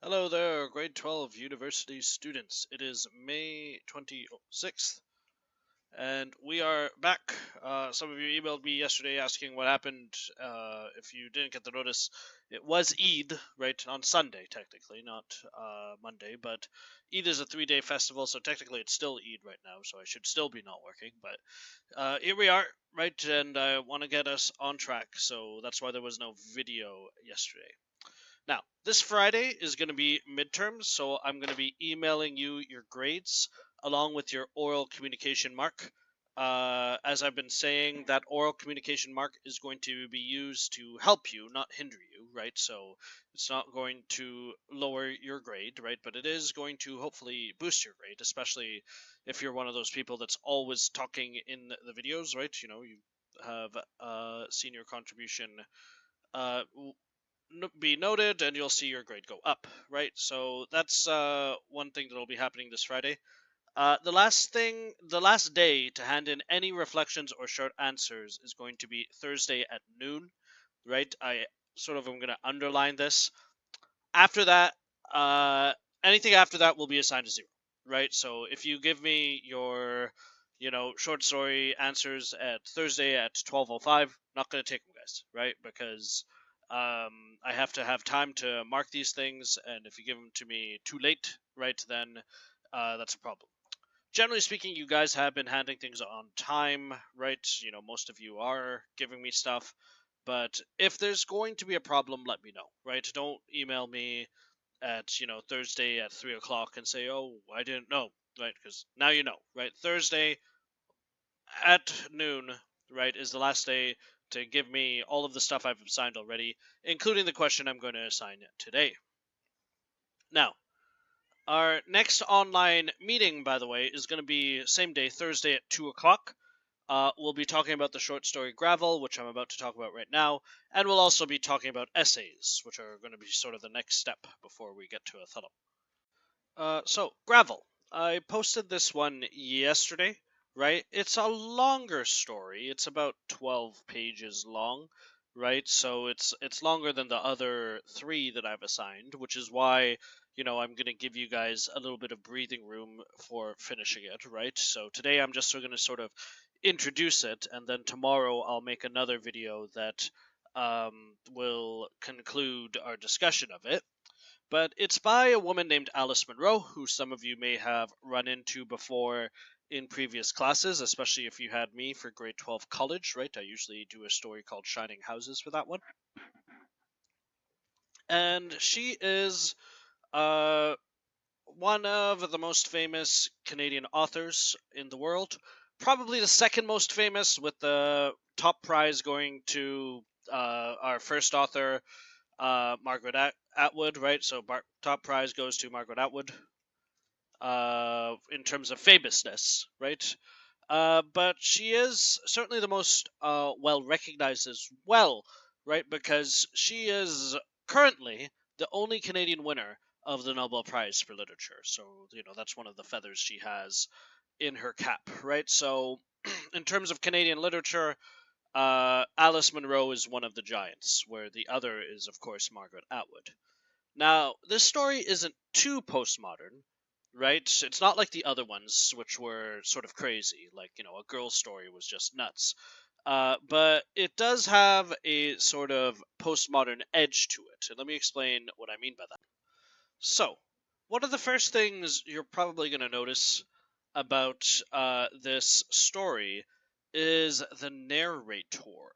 Hello there, grade 12 university students. It is May 26th, and we are back. Some of you emailed me yesterday asking what happened. If you didn't get the notice, it was Eid, right, on Sunday, technically, not Monday, but Eid is a 3-day festival, so technically it's still Eid right now, so I should still be not working, but here we are, right, and I want to get us on track, so that's why there was no video yesterday. Now, this Friday is going to be midterms, so I'm going to be emailing you your grades along with your oral communication mark. As I've been saying, that oral communication mark is going to be used to help you, not hinder you, right? So it's not going to lower your grade, right? But it is going to hopefully boost your grade, especially if you're one of those people that's always talking in the videos, right? You know, you have seen your contribution uh, be noted, and you'll see your grade go up, right? So that's one thing that'll be happening this Friday. The last day to hand in any reflections or short answers is going to be Thursday at noon, right? I sort of am going to underline this. After that, uh, anything after that will be assigned a 0, right? So if you give me your, short story answers at Thursday at 12:05, not going to take them, guys, right? Because I have to have time to mark these things, and if you give them to me too late, right, then that's a problem. Generally speaking, you guys have been handing things on time, right? You know, most of you are giving me stuff. But if there's going to be a problem, let me know, right? Don't email me at, Thursday at 3 o'clock and say, oh, I didn't know, right? Because now you know, right? Thursday at noon, right, is the last day to give me all of the stuff I've assigned already, including the question I'm going to assign today. Now, our next online meeting, by the way, is going to be same day, Thursday at 2 o'clock. We'll be talking about the short story Gravel, which I'm about to talk about right now, and we'll also be talking about essays, which are going to be sort of the next step before we get to Othello. So, Gravel. I posted this one yesterday, right? It's a longer story. It's about 12 pages long, right? So it's longer than the other 3 that I've assigned, which is why, I'm going to give you guys a little bit of breathing room for finishing it, right? So today I'm just going to sort of introduce it, and then tomorrow I'll make another video that will conclude our discussion of it. But it's by a woman named Alice Munro, who some of you may have run into before in previous classes, especially if you had me for grade 12 college, right? I usually do a story called Shining Houses for that one. And she is one of the most famous Canadian authors in the world. Probably the second most famous, with the top prize going to our first author, Margaret Atwood, right? So top prize goes to Margaret Atwood in terms of famousness, right? But she is certainly the most well recognized as well, right? Because she is currently the only Canadian winner of the Nobel Prize for Literature. So, that's one of the feathers she has in her cap, right? So, in terms of Canadian literature, Alice Munro is one of the giants, where the other is, of course, Margaret Atwood. Now, this story isn't too postmodern, right? It's not like the other ones, which were sort of crazy, like, A Girl's Story was just nuts. But it does have a sort of postmodern edge to it. And let me explain what I mean by that. So, one of the first things you're probably going to notice about this story is the narrator,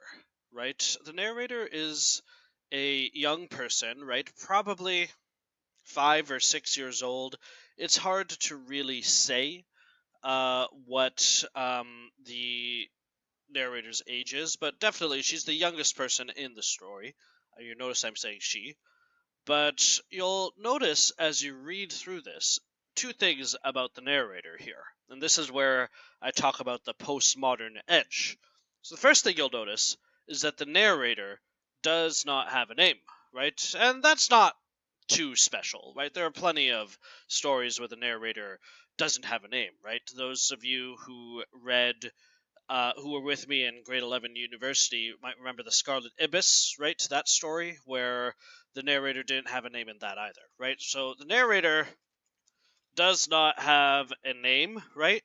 right? The narrator is a young person, right? Probably 5 or 6 years old. It's hard to really say what the narrator's age is, but definitely she's the youngest person in the story. You notice I'm saying she. But you'll notice as you read through this 2 things about the narrator here. And this is where I talk about the postmodern edge. So the first thing you'll notice is that the narrator does not have a name, right? And that's not too special, right? There are plenty of stories where the narrator doesn't have a name, right? Those of you who who were with me in grade 11 university might remember the Scarlet Ibis, right? That story where the narrator didn't have a name in that either, right? So the narrator does not have a name, right?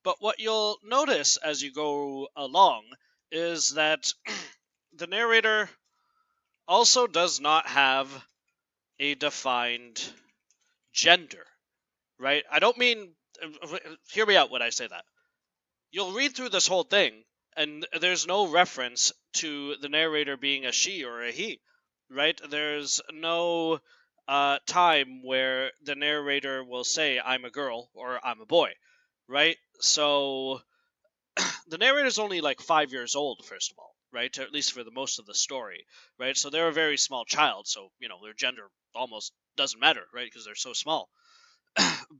But what you'll notice as you go along is that the narrator also does not have a defined gender, right? I don't mean, hear me out when I say that. You'll read through this whole thing, and there's no reference to the narrator being a she or a he, right? There's no time where the narrator will say, I'm a girl or I'm a boy, right? So the narrator's only like 5 years old, first of all, right? At least for the most of the story, right? So they're a very small child, so, their gender almost doesn't matter, right? Because they're so small.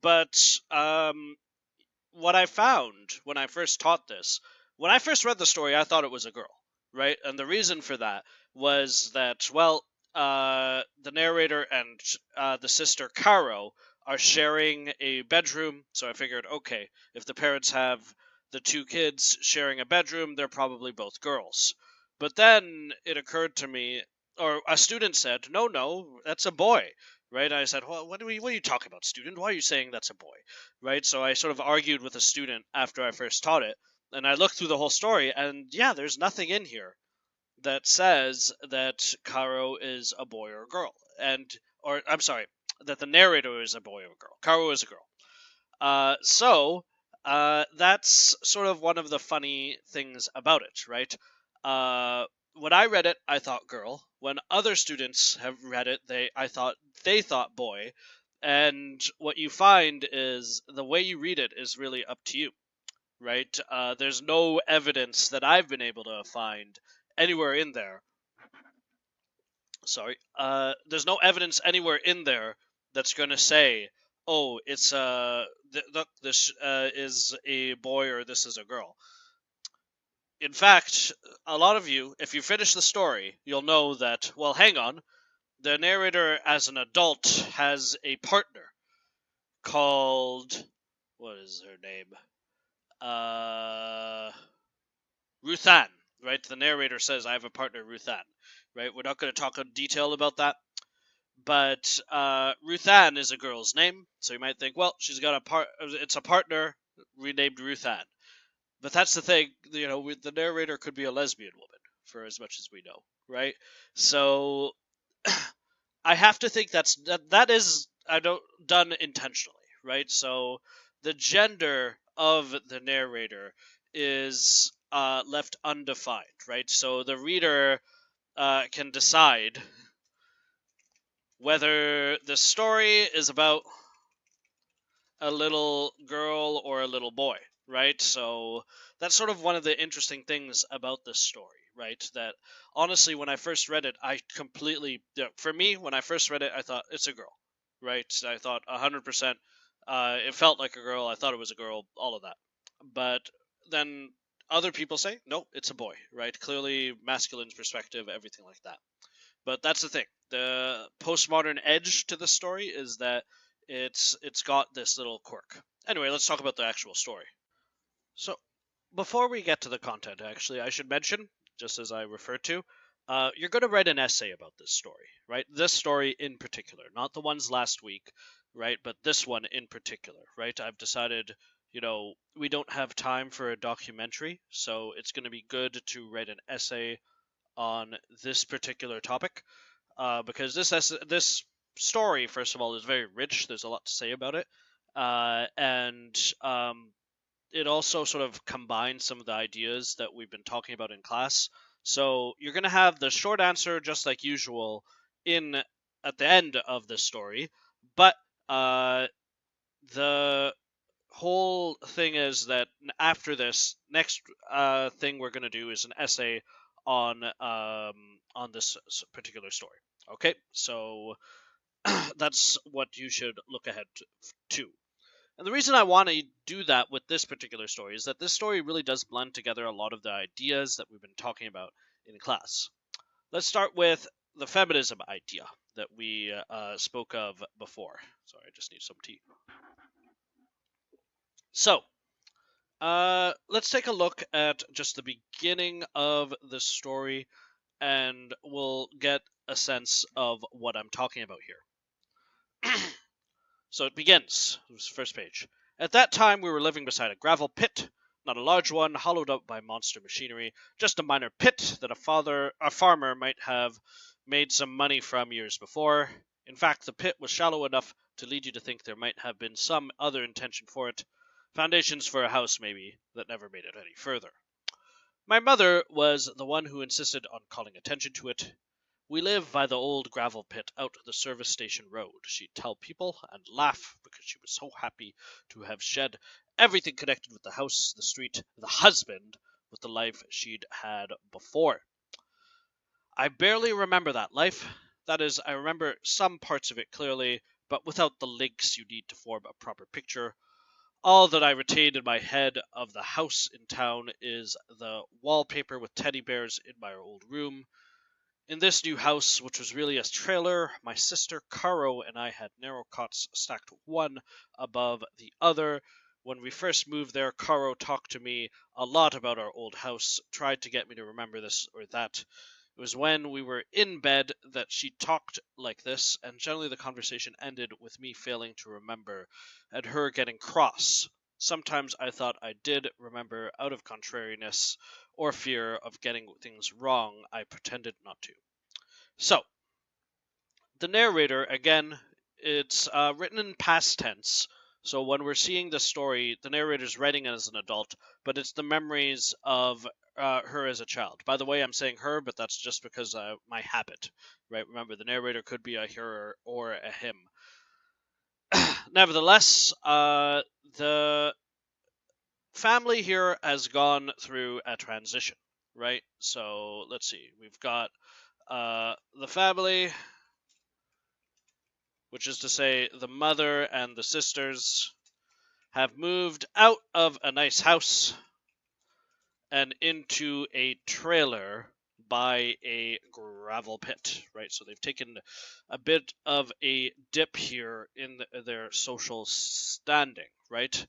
But what I found when I first taught this, when I first read the story, I thought it was a girl, right? And the reason for that was that, well, the narrator and the sister Caro are sharing a bedroom, so I figured, okay, if the parents have the two kids sharing a bedroom, they're probably both girls. But then it occurred to me, or a student said, no, that's a boy, right? And I said, well, what are you talking about, student? Why are you saying that's a boy? Right? So I sort of argued with a student after I first taught it, and I looked through the whole story, and yeah, there's nothing in here that says that Caro is a boy or a girl, or I'm sorry, that the narrator is a boy or a girl. Caro is a girl. That's sort of one of the funny things about it, right? When I read it, I thought girl. When other students have read it, they thought boy. And what you find is the way you read it is really up to you, right? There's no evidence that I've been able to find anywhere in there. Sorry. There's no evidence anywhere in there that's going to say, oh, it's look, this is a boy or this is a girl. In fact, a lot of you, if you finish the story, you'll know that, well, hang on, the narrator as an adult has a partner called, what is her name? Ruth Ann, right? The narrator says, I have a partner, Ruth Ann, right? We're not going to talk in detail about that, but Ruth Ann is a girl's name, so you might think, well, she's got it's a partner renamed Ruth Ann. But that's the thing, the narrator could be a lesbian woman, for as much as we know, right? So I have to think that is done intentionally, right? So the gender of the narrator is left undefined, right? So the reader can decide whether the story is about a little girl or a little boy, right? So that's sort of one of the interesting things about this story, right? That honestly, when I first read it, for me, when I first read it, I thought it's a girl, right? I thought 100%. It felt like a girl. I thought it was a girl. All of that, but then other people say no, it's a boy, right? Clearly, masculine perspective, everything like that. But that's the thing. The postmodern edge to the story is that it's got this little quirk. Anyway, let's talk about the actual story. So, before we get to the content, actually, I should mention, just as I referred to, you're going to write an essay about this story, right? This story in particular, not the ones last week, right? But this one in particular, right? I've decided, we don't have time for a documentary, so it's going to be good to write an essay on this particular topic, because this story, first of all, is very rich. There's a lot to say about it, and it also sort of combines some of the ideas that we've been talking about in class. So you're going to have the short answer, just like usual, at the end of the story, but the whole thing is that after this, next thing we're going to do is an essay on this particular story. Okay, so that's what you should look ahead to. And the reason I want to do that with this particular story is that this story really does blend together a lot of the ideas that we've been talking about in class. Let's start with the feminism idea that we spoke of before. Sorry, I just need some tea. So, let's take a look at just the beginning of the story, and we'll get a sense of what I'm talking about here. So it begins. It was the first page. At that time, we were living beside a gravel pit, not a large one, hollowed out by monster machinery, just a minor pit that a farmer might have made some money from years before. In fact, the pit was shallow enough to lead you to think there might have been some other intention for it. Foundations for a house, maybe, that never made it any further. My mother was the one who insisted on calling attention to it. We live by the old gravel pit out the service station road, she'd tell people, and laugh because she was so happy to have shed everything connected with the house, the street, the husband, with the life she'd had before. I barely remember that life. That is, I remember some parts of it clearly, but without the links you need to form a proper picture. All that I retain in my head of the house in town is the wallpaper with teddy bears in my old room. In this new house, which was really a trailer, my sister Caro and I had narrow cots stacked one above the other. When we first moved there, Caro talked to me a lot about our old house, tried to get me to remember this or that. It was when we were in bed that she talked like this, and generally the conversation ended with me failing to remember, and her getting cross. Sometimes I thought I did remember out of contrariness or fear of getting things wrong. I pretended not to. So, the narrator, again, it's written in past tense. So when we're seeing the story, the narrator's writing it as an adult, but it's the memories of her as a child. By the way, I'm saying her, but that's just because my habit, right? Remember, the narrator could be a her or a him. Nevertheless, the family here has gone through a transition, right? So let's see. We've got the family, which is to say the mother and the sisters, have moved out of a nice house and into a trailer by a gravel pit, right? So they've taken a bit of a dip here in their social standing, right?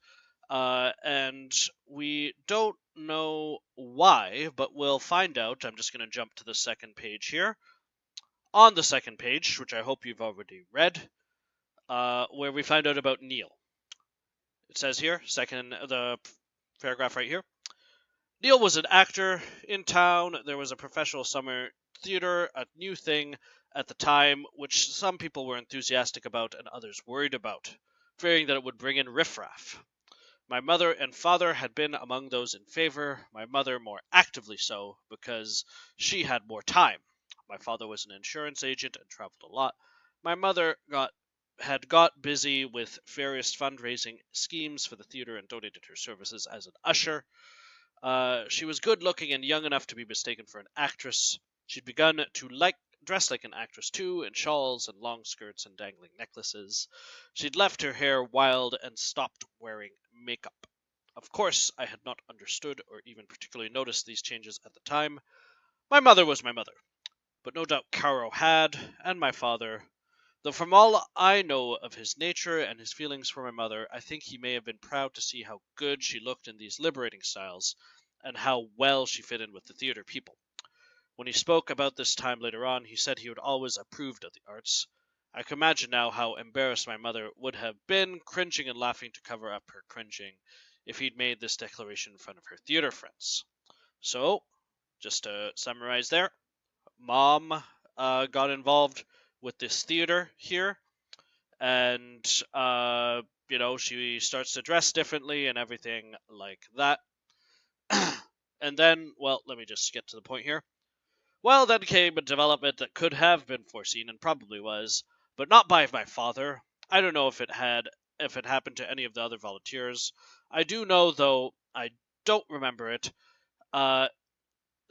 And we don't know why, but we'll find out. I'm just going to jump to the second page here. On the second page, which I hope you've already read, where we find out about Neil. It says here, the paragraph right here. Neil was an actor in town. There was a professional summer theater, a new thing at the time, which some people were enthusiastic about and others worried about, fearing that it would bring in riffraff. My mother and father had been among those in favor, my mother more actively so, because she had more time. My father was an insurance agent and traveled a lot. My mother had got busy with various fundraising schemes for the theater and donated her services as an usher. She was good looking and young enough to be mistaken for an actress. She'd begun to dress like an actress too, in shawls and long skirts and dangling necklaces. She'd left her hair wild and stopped wearing makeup. Of course, I had not understood or even particularly noticed these changes at the time. My mother was my mother, but no doubt Caro had, and my father. Though from all I know of his nature and his feelings for my mother, I think he may have been proud to see how good she looked in these liberating styles, and how well she fit in with the theater people. When he spoke about this time later on, he said he had always approved of the arts. I can imagine now how embarrassed my mother would have been, cringing and laughing to cover up her cringing, if he'd made this declaration in front of her theater friends. So, just to summarize there, Mom got involved with this theater here, and she starts to dress differently and everything like that. And then, well, let me just get to the point here. Well, then came a development that could have been foreseen and probably was, but not by my father. I don't know if it happened to any of the other volunteers. I do know, though I don't remember it, uh,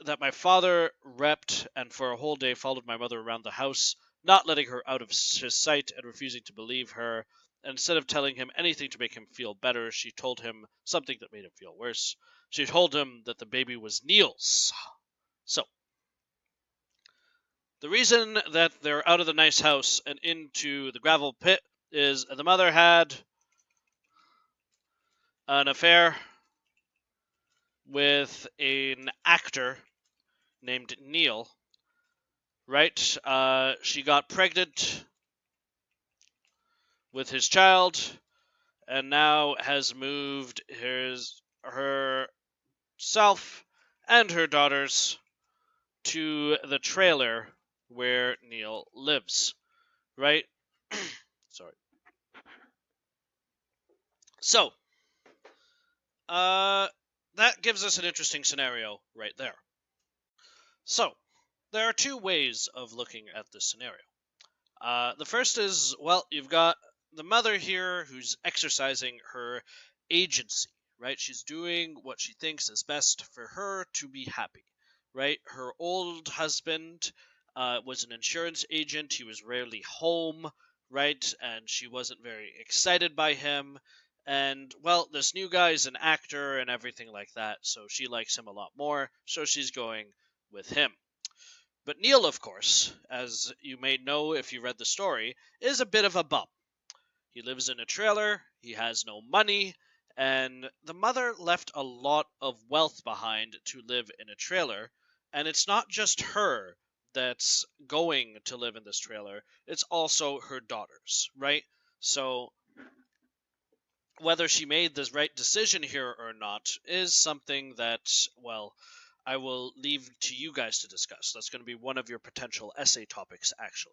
that my father repped and for a whole day followed my mother around the house, not letting her out of his sight and refusing to believe her. And instead of telling him anything to make him feel better, she told him something that made him feel worse. She told him that the baby was Neil's. So, the reason that they're out of the nice house and into the gravel pit is the mother had an affair with an actor named Neil, right? She got pregnant with his child, and now has moved herself and her daughters to the trailer where Neil lives, right? Sorry. So, uh, that gives us an interesting scenario right there. So, there are two ways of looking at this scenario. The first is, well, you've got the mother here who's exercising her agency, right? She's doing what she thinks is best for her to be happy, right? Her old husband was an insurance agent. He was rarely home, right? And she wasn't very excited by him. And, well, this new guy is an actor and everything like that, so she likes him a lot more, so she's going with him. But Neil, of course, as you may know if you read the story, is a bit of a bum. He lives in a trailer, he has no money, and the mother left a lot of wealth behind to live in a trailer. And it's not just her that's going to live in this trailer, it's also her daughters, right? So whether she made the right decision here or not is something that, well, I will leave to you guys to discuss. That's going to be one of your potential essay topics, actually.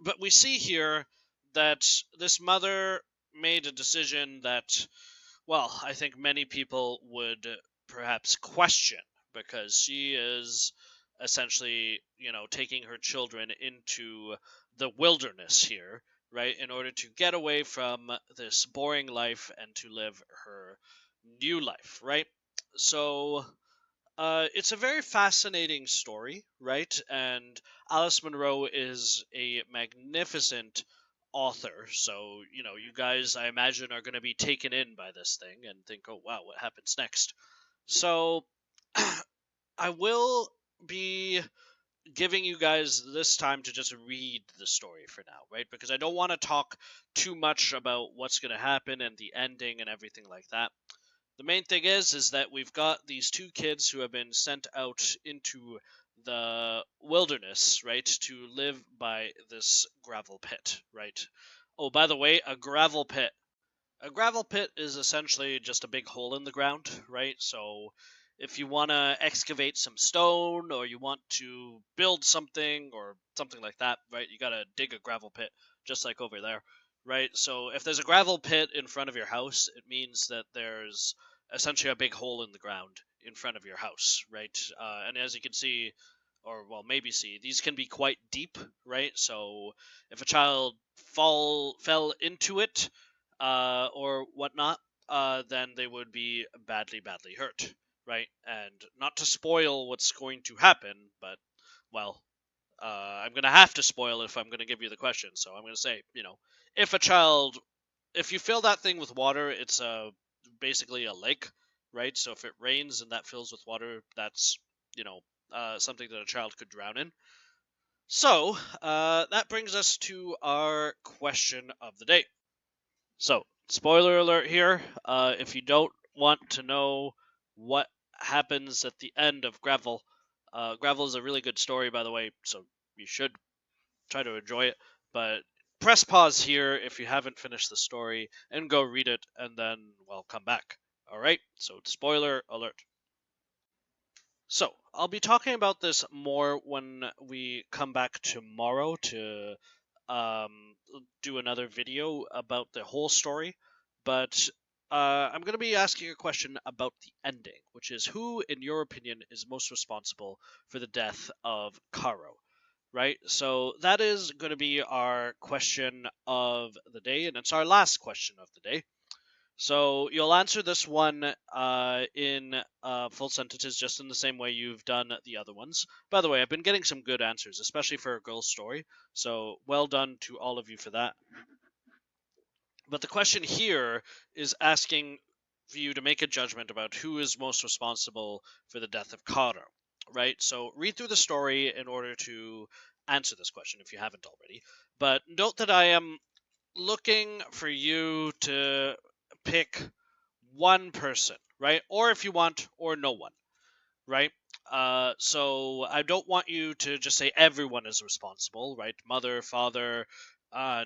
But we see here that this mother made a decision that, well, I think many people would perhaps question, because she is essentially, taking her children into the wilderness here, right, in order to get away from this boring life and to live her new life, right? So, it's a very fascinating story, right? And Alice Munro is a magnificent author. So, you guys, I imagine, are going to be taken in by this thing and think, oh, wow, what happens next? So, I will be giving you guys this time to just read the story for now, right? Because I don't want to talk too much about what's going to happen and the ending and everything like that. The main thing is that we've got these two kids who have been sent out into the wilderness, right, to live by this gravel pit, right? Oh, by the way, a gravel pit. A gravel pit is essentially just a big hole in the ground, right? So if you want to excavate some stone or you want to build something or something like that, right, you got to dig a gravel pit just like over there, right? So if there's a gravel pit in front of your house, it means that there's essentially a big hole in the ground in front of your house, right? And as you can see, or well, maybe see, these can be quite deep, right? So if a child fell into it, or whatnot, then they would be badly, badly hurt, right? And not to spoil what's going to happen, but, well, I'm going to have to spoil it if I'm going to give you the question. So I'm going to say, if a child, if you fill that thing with water, it's basically a lake, right? So if it rains and that fills with water, that's, something that a child could drown in. So that brings us to our question of the day. So, spoiler alert here. If you don't want to know what happens at the end of Gravel, Gravel is a really good story, by the way, so you should try to enjoy it. But press pause here if you haven't finished the story and go read it, and then, well, come back. Alright, so spoiler alert. So, I'll be talking about this more when we come back tomorrow to um, do another video about the whole story, but I'm going to be asking a question about the ending, which is who, in your opinion, is most responsible for the death of Caro, right? So that is going to be our question of the day, and it's our last question of the day. So you'll answer this one in full sentences, just in the same way you've done the other ones. By the way, I've been getting some good answers, especially for a girl's story. So well done to all of you for that. But the question here is asking for you to make a judgment about who is most responsible for the death of Caro, right? So read through the story in order to answer this question if you haven't already. But note that I am looking for you to pick one person, right? Or if you want, or no one, right? So I don't want you to just say everyone is responsible, right? Mother, father,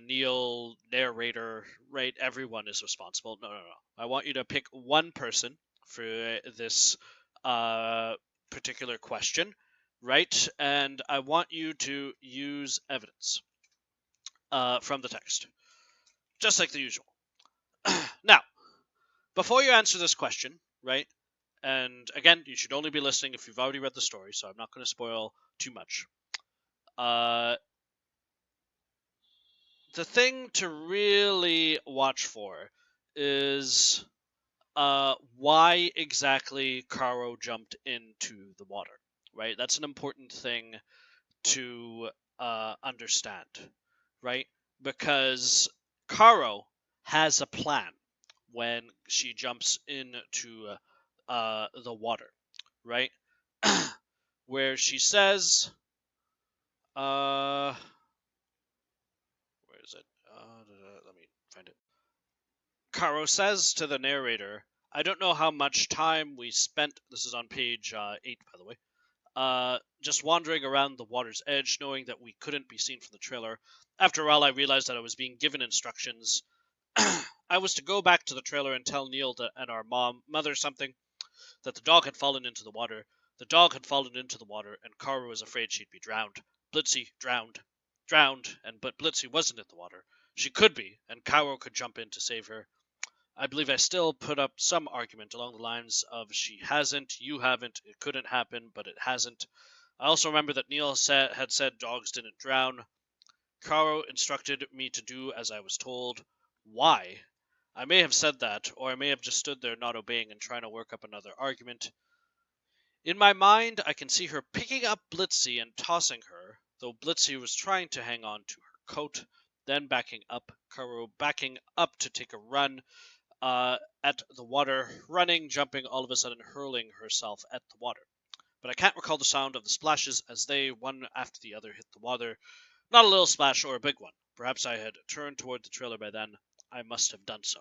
Neil, narrator, right? Everyone is responsible. No, no, no. I want you to pick one person for this uh, particular question, right? And I want you to use evidence from the text, just like the usual. Now, before you answer this question, right? And again, you should only be listening if you've already read the story, so I'm not going to spoil too much. The thing to really watch for is why exactly Karo jumped into the water, right? That's an important thing to understand, right? Because Karo has a plan when she jumps into the water, right? Where she says, uh, where is it? Let me find it. Karo says to the narrator, I don't know how much time we spent. This is on page 8, by the way. Just wandering around the water's edge, knowing that we couldn't be seen from the trailer. After all, I realized that I was being given instructions. I was to go back to the trailer and tell Neil and our mother something, that the dog had fallen into the water. The dog had fallen into the water, and Kara was afraid she'd be drowned. Blitzy drowned. Drowned, but Blitzy wasn't in the water. She could be, and Karo could jump in to save her. I believe I still put up some argument along the lines of she hasn't, you haven't, it couldn't happen, but it hasn't. I also remember that Neil had said dogs didn't drown. Caro instructed me to do as I was told. Why? I may have said that, or I may have just stood there not obeying and trying to work up another argument. In my mind, I can see her picking up Blitzy and tossing her, though Blitzy was trying to hang on to her coat, then backing up, Caro backing up to take a run at the water, running, jumping, all of a sudden hurling herself at the water. But I can't recall the sound of the splashes as they, one after the other, hit the water. Not a little splash or a big one. Perhaps I had turned toward the trailer by then. I must have done so.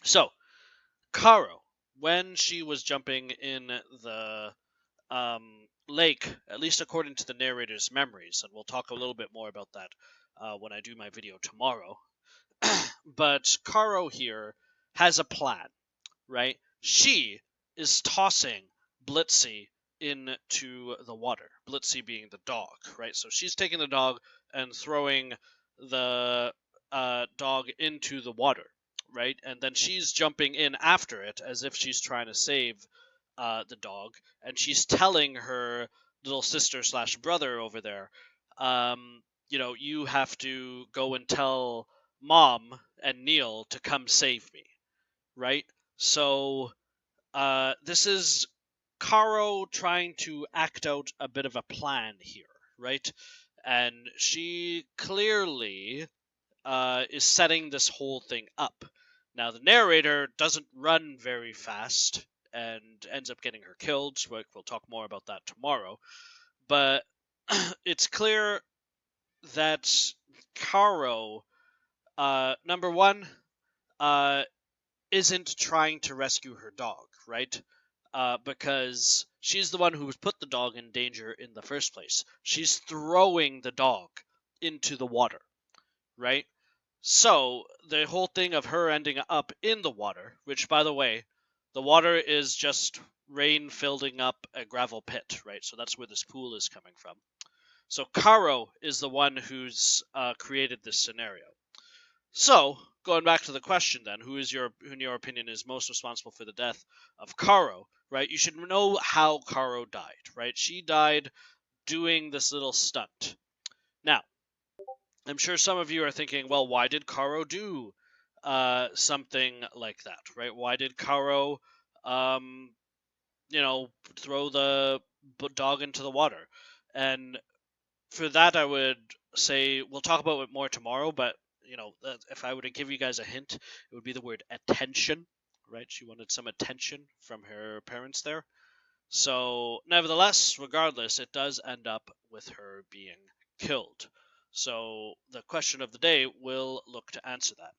So, Caro, when she was jumping in the lake, at least according to the narrator's memories, and we'll talk a little bit more about that when I do my video tomorrow. But Caro here has a plan, right? She is tossing Blitzy into the water. Blitzy being the dog, right? So she's taking the dog and throwing the dog into the water, right? And then she's jumping in after it as if she's trying to save the dog, and she's telling her little sister slash brother over there, you have to go and tell Mom and Neil to come save me, right? So this is Caro trying to act out a bit of a plan here, right? And she clearly is setting this whole thing up. Now, the narrator doesn't run very fast and ends up getting her killed. We'll talk more about that tomorrow. But it's clear that Caro, number one, isn't trying to rescue her dog, right? Because she's the one who's put the dog in danger in the first place. She's throwing the dog into the water, right? So, the whole thing of her ending up in the water, which, by the way, the water is just rain filling up a gravel pit, right? So that's where this pool is coming from. So, Caro is the one who's created this scenario. So, going back to the question then, who in your opinion is most responsible for the death of Caro, right? You should know how Caro died, right? She died doing this little stunt. Now, I'm sure some of you are thinking, well, why did Caro do something like that, right? Why did Caro, throw the dog into the water? And for that, I would say we'll talk about it more tomorrow, but if I were to give you guys a hint, it would be the word attention, right? She wanted some attention from her parents there. So, nevertheless, regardless, it does end up with her being killed. So, the question of the day will look to answer that.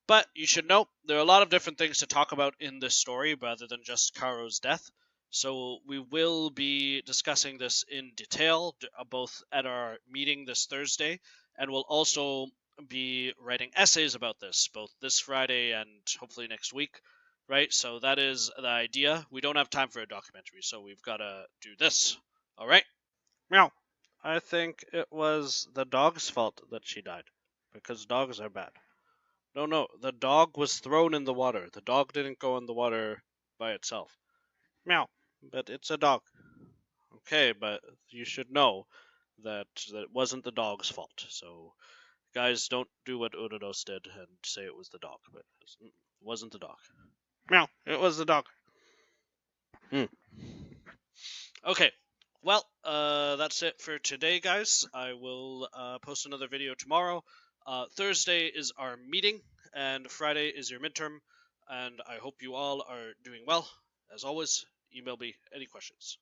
But you should know there are a lot of different things to talk about in this story rather than just Caro's death. So we will be discussing this in detail, both at our meeting this Thursday, and we'll also be writing essays about this, both this Friday and hopefully next week, right? So that is the idea. We don't have time for a documentary, so we've got to do this. All right? Meow. I think it was the dog's fault that she died, because dogs are bad. No, the dog was thrown in the water. The dog didn't go in the water by itself. Meow. But it's a dog. Okay, but you should know that it wasn't the dog's fault. So, guys, don't do what Uranus did and say it was the dog. But it wasn't the dog. Meow. It was the dog. Okay. Well, that's it for today, guys. I will post another video tomorrow. Thursday is our meeting, and Friday is your midterm. And I hope you all are doing well. As always, email me any questions.